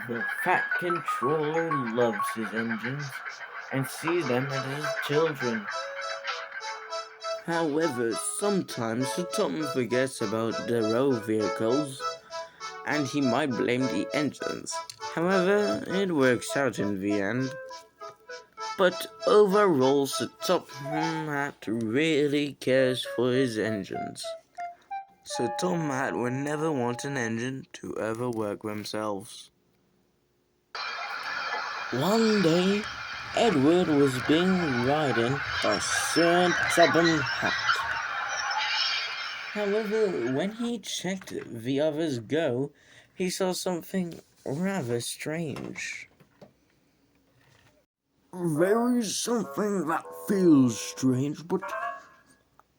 The Fat Controller loves his engines and sees them as his children. However, sometimes Tom forgets about the road vehicles and he might blame the engines. However, it works out in the end. But overall, the top hat really cares for his engines. So Tom Hat would never want an engine to ever work themselves. One day, Edward was being ridden by Sir Topham Hatt. However, when he checked the others go, he saw something rather strange. There is something that feels strange, but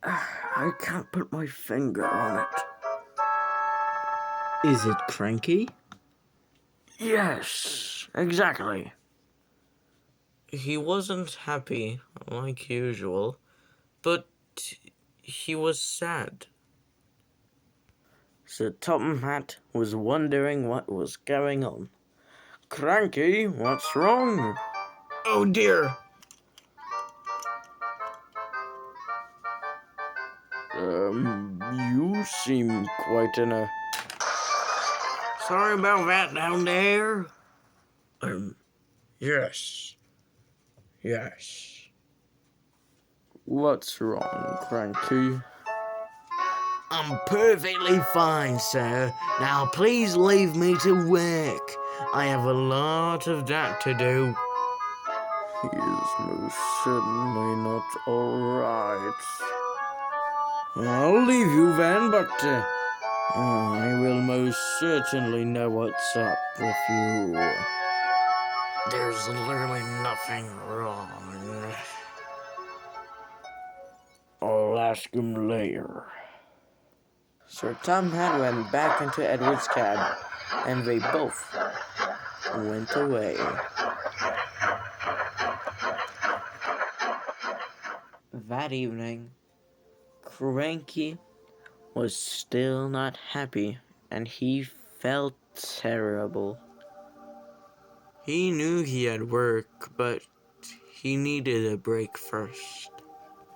I can't put my finger on it. Is it Cranky? Yes, exactly. He wasn't happy, like usual, but he was sad. Sir Topham Hatt was wondering what was going on. Cranky, what's wrong? Oh dear! You seem quite in a... Sorry about that down there. Yes. Yes. What's wrong, Cranky? I'm perfectly fine, sir. Now please leave me to work. I have a lot of that to do. He is most certainly not alright. I'll leave you then, but I will most certainly know what's up with you. There's literally nothing wrong. I'll ask him later. Sir Tom Hatt went back into Edward's cab, and they both went away. That evening, Cranky was still not happy, and he felt terrible. He knew he had work, but he needed a break first.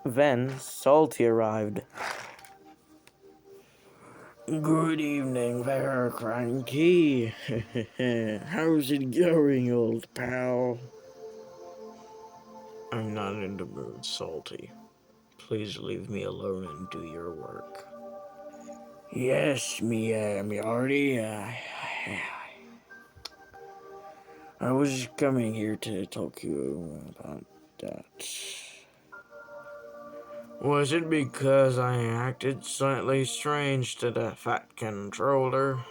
Then Salty arrived. Good evening there, Cranky. How's it going, old pal? I'm not in the mood, Salty. Please leave me alone and do your work. Yes, me hearty. I was coming here to talk to you about that. Was it because I acted slightly strange to the Fat Controller?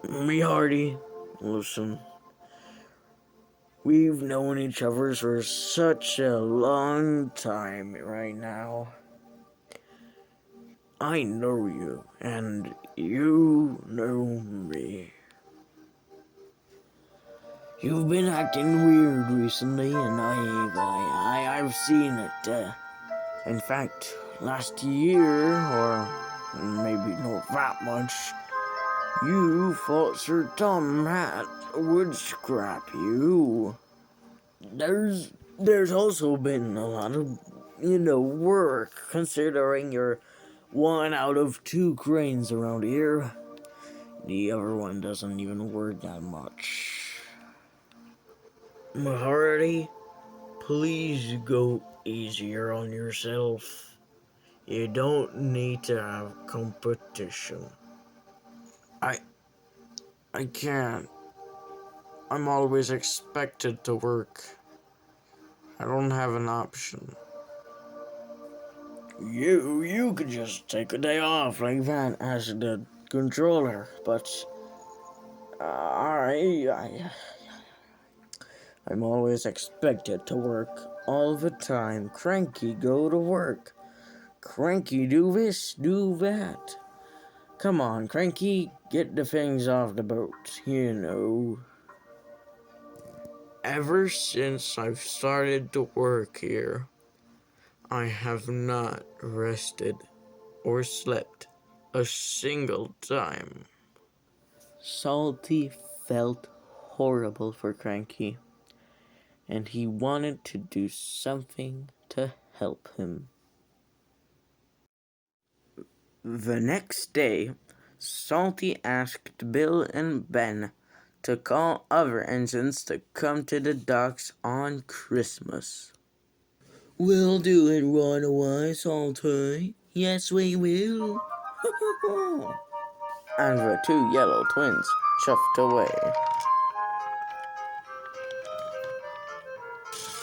Me hearty, listen. We've known each other for such a long time right now. I know you, and you know me. You've been acting weird recently, and I've seen it. In fact, last year, or maybe not that much, you thought Sir Tom Hatt would scrap you. There's also been a lot of, work, considering you're one out of two cranes around here. The other one doesn't even work that much. Mahardy, please go easier on yourself. You don't need to have competition. I can't. I'm always expected to work. I don't have an option. You could just take a day off like that as the controller, but I'm always expected to work all the time. Cranky, go to work. Cranky, do this, do that. Come on, Cranky, get the things off the boat, Ever since I've started to work here, I have not rested or slept a single time. Salty felt horrible for Cranky, and he wanted to do something to help him. The next day, Salty asked Bill and Ben to call other engines to come to the docks on Christmas. "We'll do it right away, Salty. Yes, we will." And the two yellow twins chuffed away.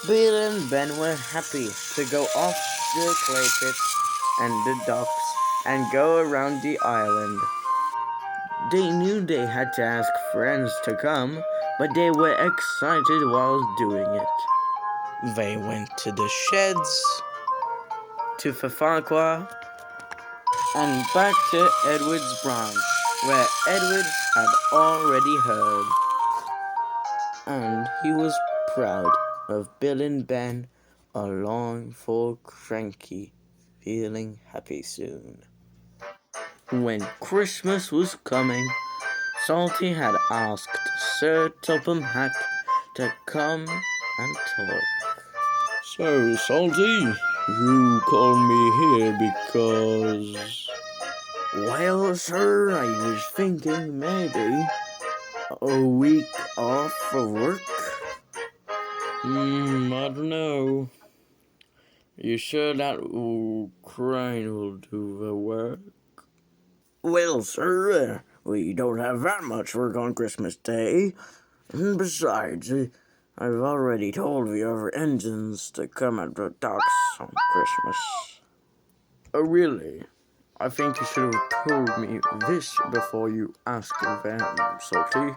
Bill and Ben were happy to go off the clay pits and the docks and go around the island. They knew they had to ask friends to come, but they were excited while doing it. They went to the sheds, to Farquhar, and back to Edward's branch, where Edward had already heard. And he was proud of Bill and Ben, along for Cranky, feeling happy soon. When Christmas was coming, Salty had asked Sir Topham Hatt to come and talk. "So, Salty, you called me here because..." "Well, sir, I was thinking maybe a week off for work." I don't know. You sure that crane will do the work?" "Well, sir, we don't have that much work on Christmas Day. And besides, I've already told the other engines to come at the docks on Christmas." "Oh, really? I think you should have told me this before you asked them, Salty."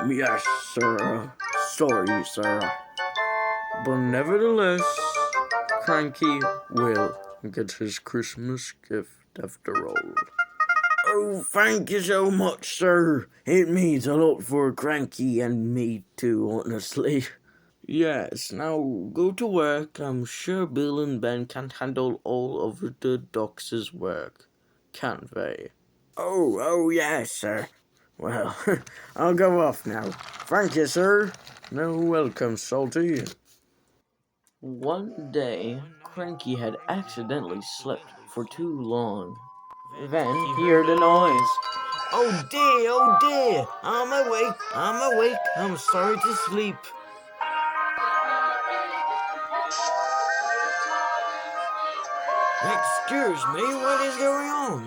Yes, sir. Sorry, sir. But nevertheless, Cranky will get his Christmas gift after all." "Oh, thank you so much, sir. It means a lot for Cranky and me too, honestly." "Yes, now go to work. I'm sure Bill and Ben can handle all of the docks' work, can't they?" Oh, yes, sir. Well, I'll go off now. Thank you, sir." "No, welcome, Salty." One day, Cranky had accidentally slept for too long. Then he heard a noise. Oh dear, I'm awake, I'm sorry to sleep." "Excuse me, what is going on?"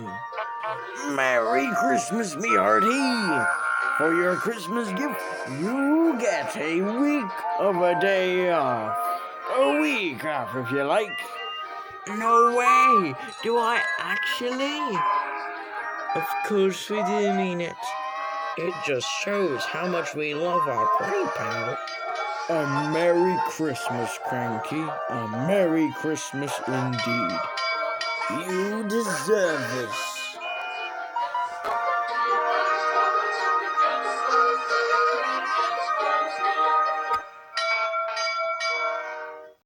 "Merry Christmas, me hearty. For your Christmas gift, you get a week of a day off. A week off, if you like." "No way! Do I actually?" "Of course we do mean it. It just shows how much we love our pretty pal." "A Merry Christmas, Cranky. A Merry Christmas indeed." "You deserve this.